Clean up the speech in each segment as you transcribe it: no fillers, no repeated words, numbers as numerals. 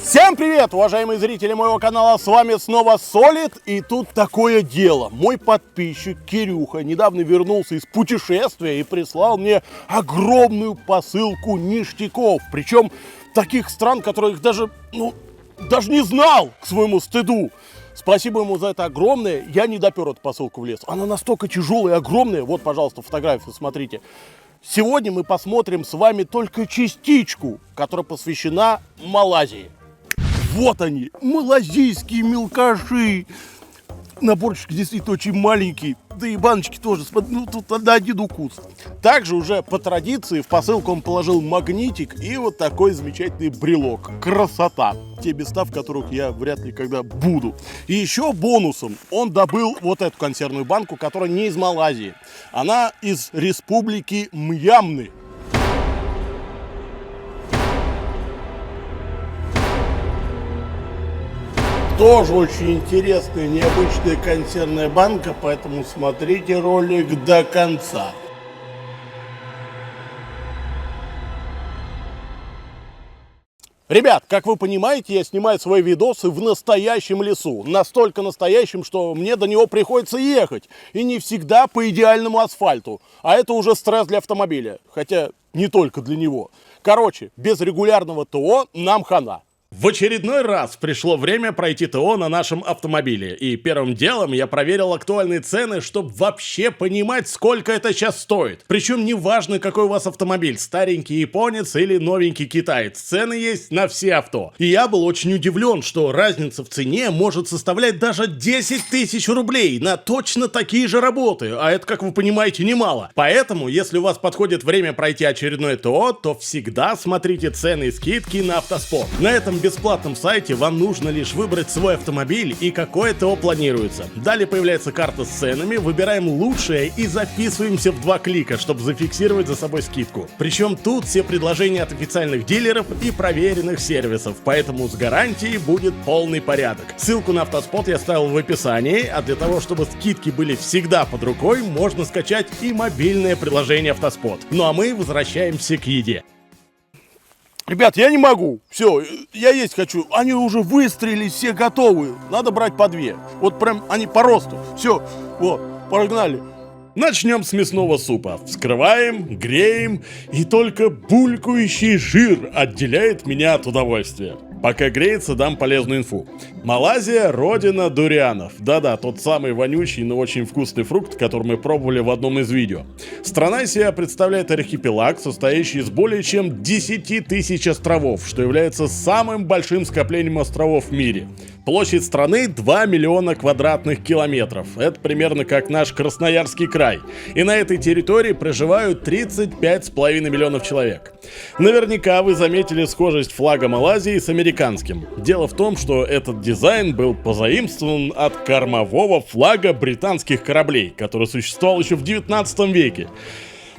Всем привет, уважаемые зрители моего канала, с вами снова Solid, и тут такое дело. Мой подписчик Кирюха недавно вернулся из путешествия и прислал мне огромную посылку ништяков, причем таких стран, которых даже не знал, к своему стыду. Спасибо ему за это огромное, я не допер эту посылку в лес. Она настолько тяжелая и огромная, вот, пожалуйста, фотографию смотрите. Сегодня мы посмотрим с вами только частичку, которая посвящена Малайзии. Вот они, малазийские мелкаши. Наборчик действительно очень маленький, да и баночки тоже, тут на один укус. Также уже по традиции в посылку он положил магнитик и вот такой замечательный брелок. Красота! Те места, в которых я вряд ли когда буду. И еще бонусом он добыл вот эту консервную банку, которая не из Малайзии. Она из республики Мьянмы. Тоже очень интересная, необычная консервная банка, поэтому смотрите ролик до конца. Ребят, как вы понимаете, я снимаю свои видосы в настоящем лесу. Настолько настоящем, что мне до него приходится ехать. И не всегда по идеальному асфальту. А это уже стресс для автомобиля. Хотя не только для него. Короче, без регулярного ТО нам хана. В очередной раз пришло время пройти ТО на нашем автомобиле. И первым делом я проверил актуальные цены, чтобы вообще понимать, сколько это сейчас стоит. Причем неважно, какой у вас автомобиль, старенький японец или новенький китаец. Цены есть на все авто. И я был очень удивлен, что разница в цене может составлять даже 10 тысяч рублей на точно такие же работы. А это, как вы понимаете, немало. Поэтому, если у вас подходит время пройти очередной ТО, то всегда смотрите цены и скидки на Автоспорт. На этом бесплатном сайте вам нужно лишь выбрать свой автомобиль и какое ТО планируется. Далее появляется карта с ценами, выбираем лучшее и записываемся в 2 клика, чтобы зафиксировать за собой скидку. Причем тут все предложения от официальных дилеров и проверенных сервисов, поэтому с гарантией будет полный порядок. Ссылку на Автоспот я ставил в описании, а для того, чтобы скидки были всегда под рукой, можно скачать и мобильное приложение Автоспот. Ну а мы возвращаемся к еде. Ребят, я не могу. Все, я есть хочу. Они уже выстрелились, все готовы. Надо брать по 2. Вот прям они по росту. Все, вот, погнали. Начнем с мясного супа. Вскрываем, греем, и только булькающий жир отделяет меня от удовольствия. Пока греется, дам полезную инфу. Малайзия – родина дурианов. Да-да, тот самый вонючий, но очень вкусный фрукт, который мы пробовали в одном из видео. Страна из себя представляет архипелаг, состоящий из более чем 10 тысяч островов, что является самым большим скоплением островов в мире. Площадь страны 2 миллиона квадратных километров. Это примерно как наш Красноярский край. И на этой территории проживают 35,5 миллионов человек. Наверняка вы заметили схожесть флага Малайзии с американским. Дело в том, что этот дизайн был позаимствован от кормового флага британских кораблей, который существовал еще в 19 веке.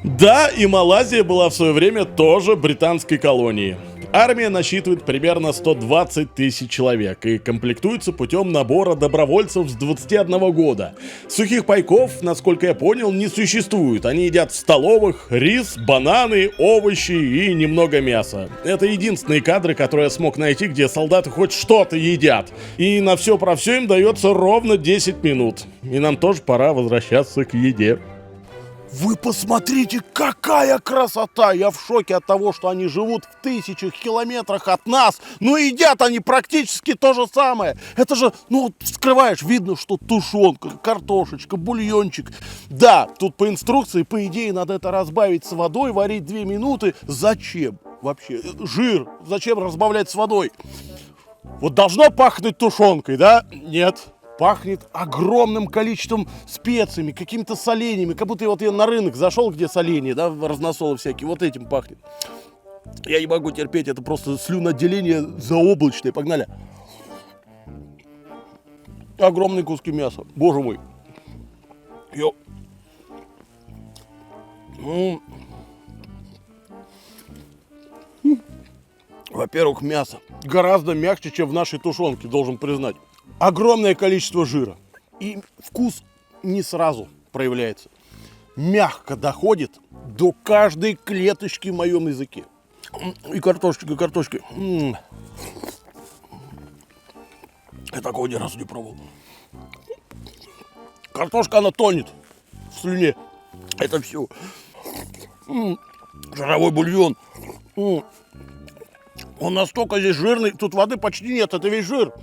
Да, и Малайзия была в свое время тоже британской колонией. Армия насчитывает примерно 120 тысяч человек и комплектуется путем набора добровольцев с 21 года. Сухих пайков, насколько я понял, не существует. Они едят в столовых рис, бананы, овощи и немного мяса. Это единственные кадры, которые я смог найти, где солдаты хоть что-то едят. И на все про все им дается ровно 10 минут. И нам тоже пора возвращаться к еде. Вы посмотрите, какая красота! Я в шоке от того, что они живут в тысячах километрах от нас, но едят они практически то же самое. Это же, вскрываешь, видно, что тушенка, картошечка, бульончик. Да, тут по инструкции, по идее, надо это разбавить с водой, варить 2 минуты. Зачем вообще? Жир, зачем разбавлять с водой? Вот должно пахнуть тушенкой, да? Нет. Пахнет огромным количеством специями, какими-то соленьями, как будто я на рынок зашел, где соленья, да, разносолы всякие, вот этим пахнет. Я не могу терпеть, это просто слюноотделение заоблачное, погнали. Огромные куски мяса, боже мой. Во-первых, мясо гораздо мягче, чем в нашей тушенке, должен признать. Огромное количество жира. И вкус не сразу проявляется. Мягко доходит до каждой клеточки в моем языке. И картошечка, картошка. Я такого ни разу не пробовал. Картошка, она тонет в слюне. Это все. Жировой бульон. Он настолько здесь жирный, тут воды почти нет, это весь жир.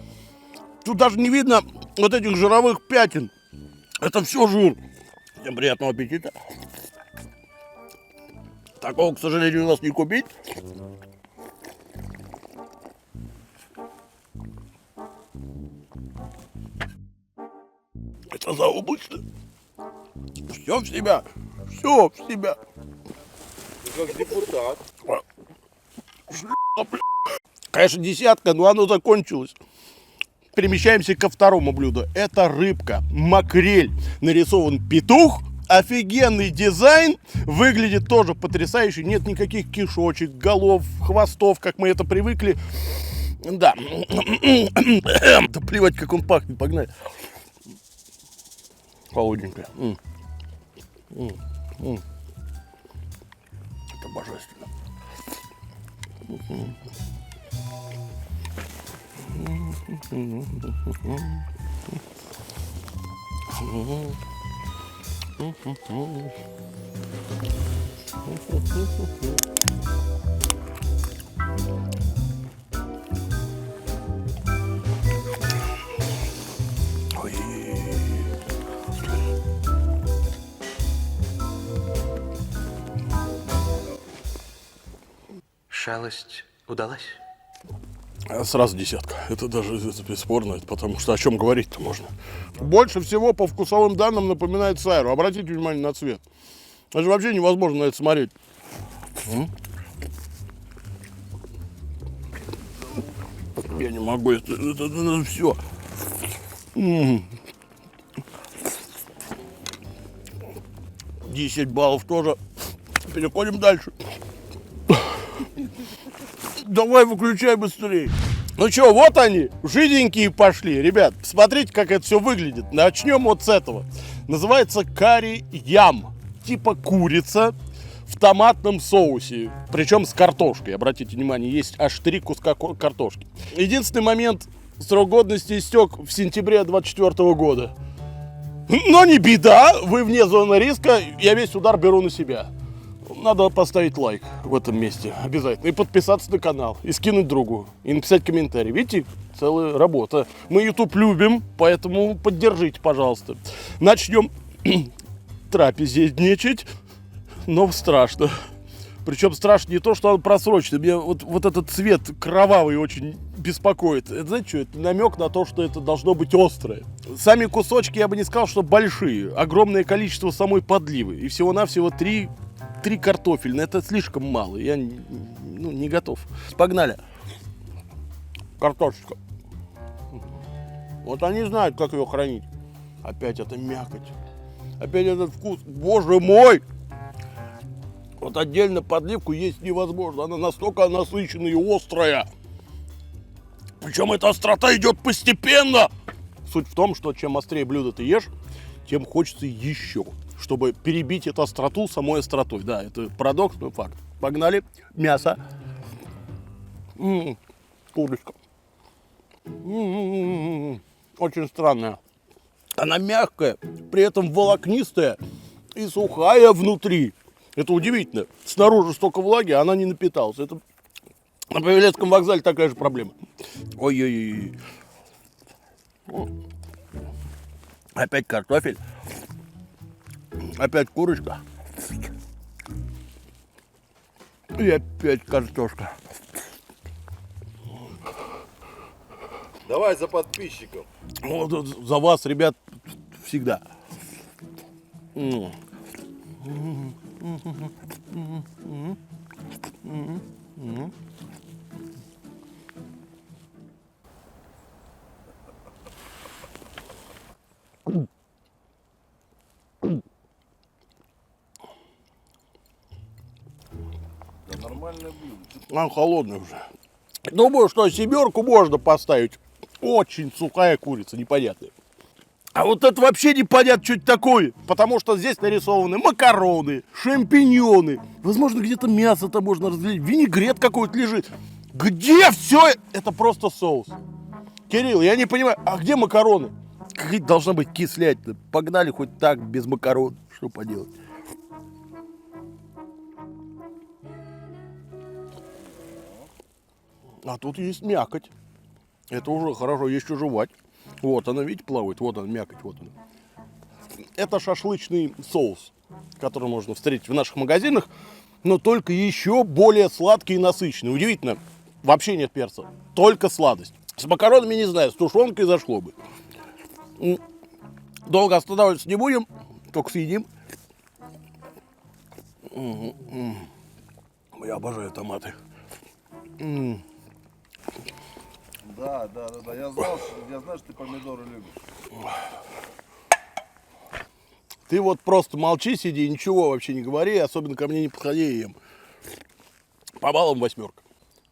Тут даже не видно вот этих жировых пятен. Это все жир. Всем приятного аппетита. Такого, к сожалению, у нас не купить. Это заоблачно. Все в себя. Все в себя. Ты как депутат. Конечно, десятка, но оно закончилось. Перемещаемся ко второму блюду. Это рыбка, макрель. Нарисован петух. Офигенный дизайн. Выглядит тоже потрясающе. Нет никаких кишочек, голов, хвостов, как мы это привыкли. Да. Да плевать, как он пахнет. Погнали. Холодненькая. Это божественно. Шалость удалась? Сразу десятка. Это даже бесспорно, потому что о чем говорить-то можно. Больше всего по вкусовым данным напоминает сайру. Обратите внимание на цвет. Это же вообще невозможно на это смотреть. Я не могу, это все. 10 баллов тоже. Переходим дальше. Давай, выключай быстрее. Ну что, вот они, жиденькие пошли. Ребят, смотрите, как это все выглядит. Начнем вот с этого. Называется карри-ям. Типа курица в томатном соусе. Причем с картошкой. Обратите внимание, есть аж 3 куска картошки. Единственный момент, срок годности истек в сентябре 2024 года. Но не беда, вы вне зоны риска, я весь удар беру на себя. Надо поставить лайк в этом месте обязательно. И подписаться на канал, и скинуть другу, и написать комментарий. Видите, целая работа. Мы YouTube любим, поэтому поддержите, пожалуйста. Начнем трапезничать, но страшно. Причем страшно не то, что он просроченный. Меня вот этот цвет кровавый очень беспокоит. Это, знаете что, это намек на то, что это должно быть острое. Сами кусочки, я бы не сказал, что большие. Огромное количество самой подливы. И всего-навсего 3 картофельные. Это слишком мало. Я не готов. Погнали. Картошечка. Вот они знают, как ее хранить. Опять эта мякоть. Опять этот вкус. Боже мой! Вот отдельно подливку есть невозможно. Она настолько насыщенная и острая. Причем эта острота идет постепенно. Суть в том, что чем острее блюдо ты ешь, тем хочется еще. Чтобы перебить эту остроту самой остротой. Да, это парадокс, но факт. Погнали. Мясо. Курочка. Очень странная. Она мягкая, при этом волокнистая и сухая внутри. Это удивительно. Снаружи столько влаги, а она не напиталась. Это на Павелецком вокзале такая же проблема. Ой-ой-ой. Опять картофель. Опять курочка. И опять картошка. Давай за подписчиков. Вот за вас, ребят, всегда. Да нормальное блюдо. Он холодный уже. Думаю, что 7 можно поставить. Очень сухая курица, непонятная. А вот это вообще непонятно, что это такое. Потому что здесь нарисованы макароны, шампиньоны. Возможно, где-то мясо-то можно разделить. Винегрет какой-то лежит. Где все? Это просто соус. Кирилл, я не понимаю, а где макароны? Какая должна быть кислятина. Погнали хоть так, без макарон. Что поделать? А тут есть мякоть. Это уже хорошо, есть что жевать. Вот она, видите, плавает. Вот она, мякоть, вот она. Это шашлычный соус, который можно встретить в наших магазинах, но только еще более сладкий и насыщенный. Удивительно, вообще нет перца, только сладость. С макаронами не знаю, с тушенкой зашло бы. Долго останавливаться не будем, только съедим. Я обожаю томаты. Да. Я знаю, что ты помидоры любишь. Ты вот просто молчи, сиди, ничего вообще не говори, особенно ко мне не подходи, я ем. По баллам 8.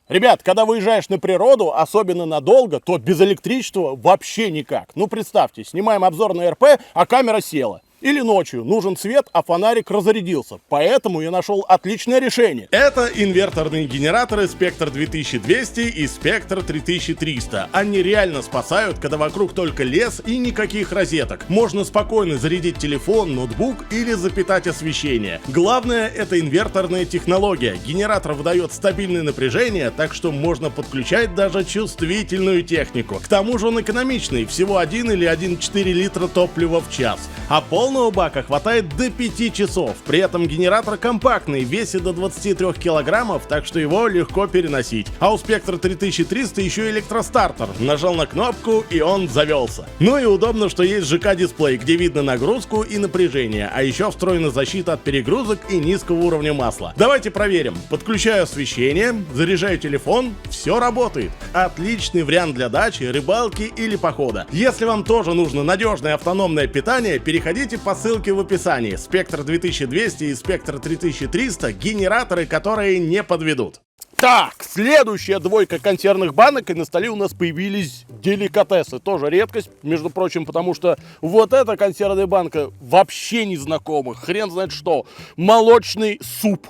Ребят, когда выезжаешь на природу, особенно надолго, то без электричества вообще никак. Ну представьте, снимаем обзор на РП, а камера села. Или ночью нужен свет, а фонарик разрядился. Поэтому я нашел отличное решение. Это инверторные генераторы Spectre 2200 и Spectre 3300. Они реально спасают, когда вокруг только лес и никаких розеток. Можно спокойно зарядить телефон, ноутбук или запитать освещение. Главное, это инверторная технология. Генератор выдает стабильное напряжение, так что можно подключать даже чувствительную технику. К тому же он экономичный, всего 1 или 1,4 литра топлива в час. А полного бака хватает до 5 часов. При этом генератор компактный, весит до 23 килограммов, так что его легко переносить. А у Spectre 3300 еще электростартер. Нажал на кнопку, и он завелся. Ну и удобно, что есть ЖК-дисплей, где видно нагрузку и напряжение, а еще встроена защита от перегрузок и низкого уровня масла. Давайте проверим. Подключаю освещение, заряжаю телефон, все работает. Отличный вариант для дачи, рыбалки или похода. Если вам тоже нужно надежное автономное питание, переходите по ссылке в описании. Spectre 2200 и Spectre 3300 — генераторы, которые не подведут. Так, следующая двойка консервных банок, и на столе у нас появились деликатесы. Тоже редкость, между прочим, потому что вот эта консервная банка вообще незнакома. Хрен знает что. Молочный суп.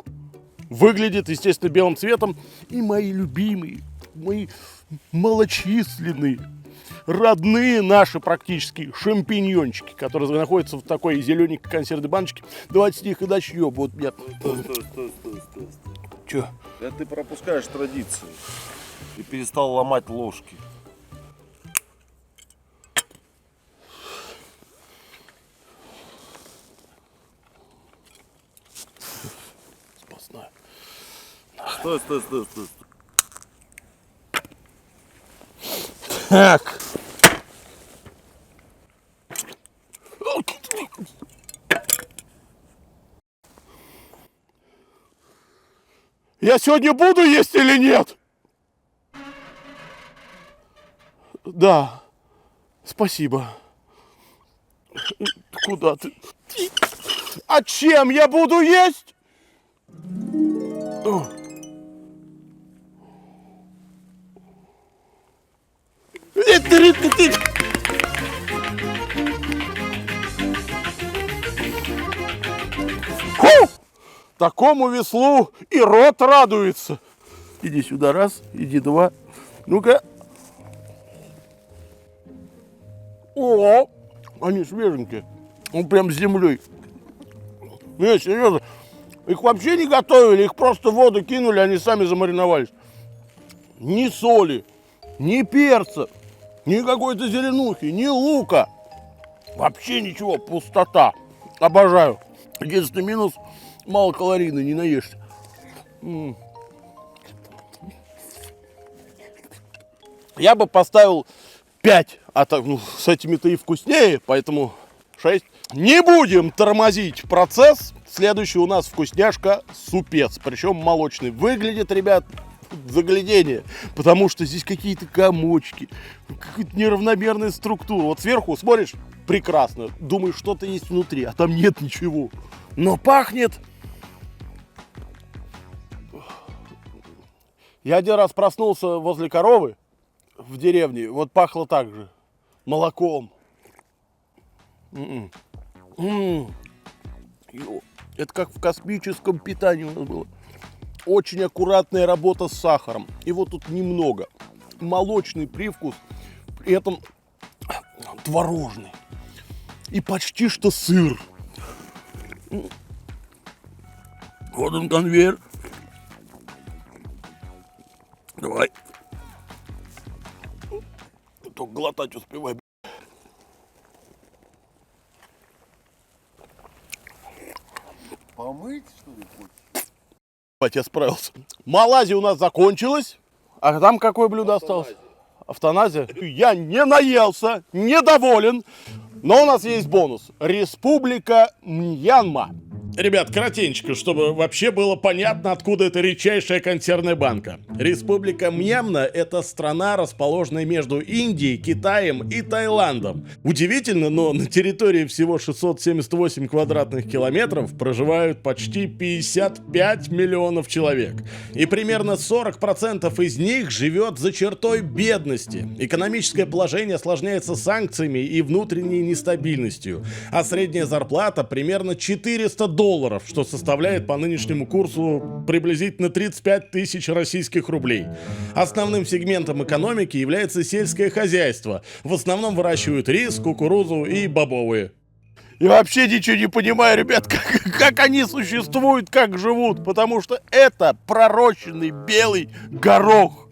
Выглядит, естественно, белым цветом. И мои любимые, мои малочисленные, родные наши практически шампиньончики, которые находятся в такой зелененькой консервной баночке. Давайте с них и начнем. Вот меня... Стой. Че? Это ты пропускаешь традиции и перестал ломать ложки. Спасная. Стой. Так. Я сегодня буду есть или нет? Да. Спасибо. Куда ты? А чем я буду есть? Фу! Такому веслу и рот радуется. Иди сюда, раз, иди два. Ну-ка. О, они свеженькие. Он прям с землей. Не, серьезно. Их вообще не готовили, их просто в воду кинули, они сами замариновались. Ни соли, ни перца, ни какой-то зеленухи, ни лука. Вообще ничего, пустота. Обожаю. Единственный минус — мало калорийный, не наешься. Я бы поставил 5, а так, ну, с этими-то и вкуснее, поэтому 6. Не будем тормозить процесс. Следующий у нас вкусняшка супец, причем молочный. Выглядит, ребят, заглядение, потому что здесь какие-то комочки, какая-то неравномерная структура. Вот сверху смотришь, прекрасно, думаешь, что-то есть внутри, а там нет ничего. Но пахнет... Я один раз проснулся возле коровы в деревне, вот пахло так же, молоком. Это как в космическом питании у нас было. Очень аккуратная работа с сахаром. Его тут немного. Молочный привкус, при этом творожный. И почти что сыр. Вот он конвейер. Давай. Только глотать успевай. Помыть, что ли, хочешь? Я справился. Малайзия у нас закончилась. А там какое блюдо осталось? Автоназия? Я не наелся, недоволен. Но у нас есть бонус. Республика Мьянма. Ребят, коротенько, чтобы вообще было понятно, откуда эта редчайшая консервная банка. Республика Мьянма — это страна, расположенная между Индией, Китаем и Таиландом. Удивительно, но на территории всего 678 квадратных километров проживают почти 55 миллионов человек. И примерно 40% из них живет за чертой бедности. Экономическое положение осложняется санкциями и внутренней нестабильностью. А средняя зарплата примерно $400, что составляет по нынешнему курсу приблизительно 35 тысяч российских рублей. Основным сегментом экономики является сельское хозяйство. В основном выращивают рис, кукурузу и бобовые. Я вообще ничего не понимаю, ребят, как они существуют, как живут, потому что это пророщенный белый горох.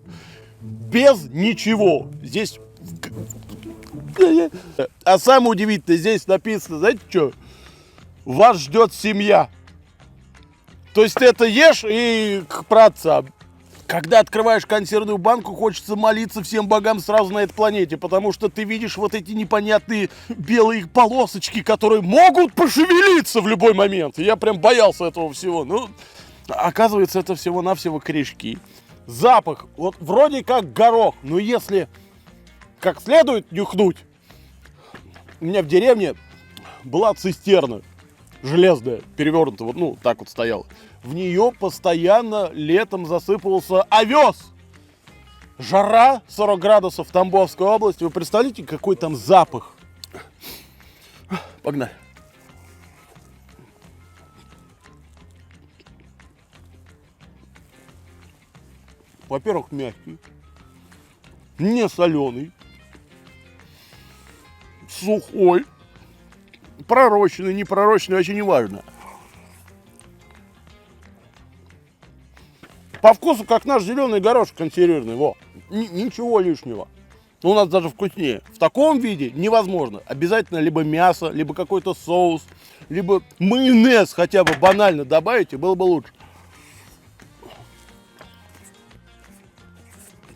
Без ничего. Здесь... А самое удивительное, здесь написано, знаете что? Вас ждет семья. То есть ты это ешь и к праотцам. Когда открываешь консервную банку, хочется молиться всем богам сразу на этой планете, потому что ты видишь вот эти непонятные белые полосочки, которые могут пошевелиться в любой момент. Я прям боялся этого всего. Ну, оказывается, это всего-навсего корешки. Запах, вот вроде как горох, но если как следует нюхнуть, у меня в деревне была цистерна. Железная, перевернутая, вот, ну, так вот стояла. В нее постоянно летом засыпался овес. Жара, 40 градусов в Тамбовской области. Вы представляете, какой там запах? Погнали. Во-первых, мягкий, не соленый, сухой. Пророщенный, не пророщенный, вообще не важно. По вкусу, как наш зеленый горошек консервированный. Во. Ничего лишнего. У нас даже вкуснее. В таком виде невозможно. Обязательно либо мясо, либо какой-то соус, либо майонез хотя бы банально добавить, и было бы лучше.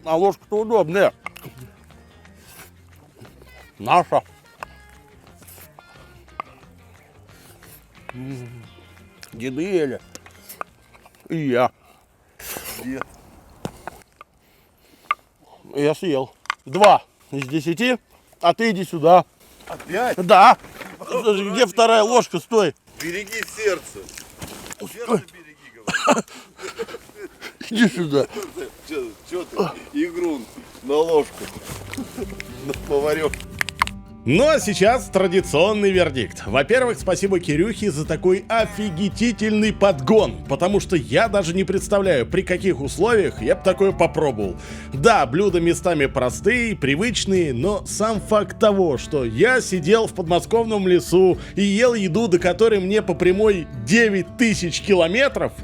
А ложка-то удобная. Наша. Деды ели. И я. Дед. Я съел. 2 из 10. А ты иди сюда. Опять? Да. Подожди, где вторая ложка? Стой. Береги сердце. Сердце береги, говорю. Иди сюда. Че ты? Игрун на ложку. На поварёк. Ну а сейчас традиционный вердикт. Во-первых, спасибо Кирюхе за такой офигительный подгон, потому что я даже не представляю, при каких условиях я бы такое попробовал. Да, блюда местами простые, привычные, но сам факт того, что я сидел в подмосковном лесу и ел еду, до которой мне по прямой 9000 километров,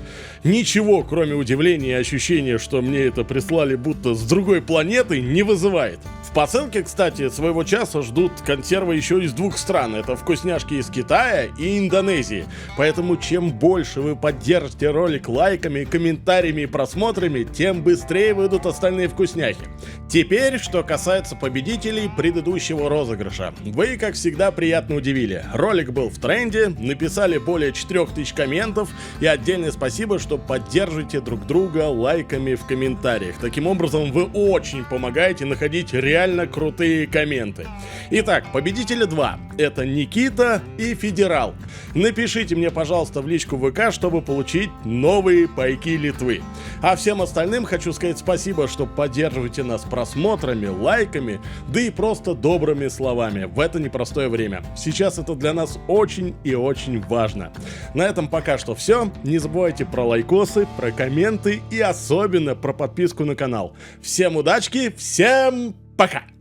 ничего, кроме удивления и ощущения, что мне это прислали будто с другой планеты, не вызывает. В посылке, кстати, своего часа ждут консервы еще из 2 стран. Это вкусняшки из Китая и Индонезии. Поэтому чем больше вы поддержите ролик лайками, комментариями и просмотрами, тем быстрее выйдут остальные вкусняхи. Теперь, что касается победителей предыдущего розыгрыша. Вы, как всегда, приятно удивили. Ролик был в тренде, написали более 4000 комментов, и отдельное спасибо, что поддерживаете друг друга лайками в комментариях. Таким образом, вы очень помогаете находить реально реально крутые комменты. Итак, победители 2. Это Никита и Федерал. Напишите мне, пожалуйста, в личку ВК, чтобы получить новые пайки Литвы. А всем остальным хочу сказать спасибо, что поддерживаете нас просмотрами, лайками, да и просто добрыми словами в это непростое время. Сейчас это для нас очень и очень важно. На этом пока что все. Не забывайте про лайкосы, про комменты и особенно про подписку на канал. Всем удачки, всем пока!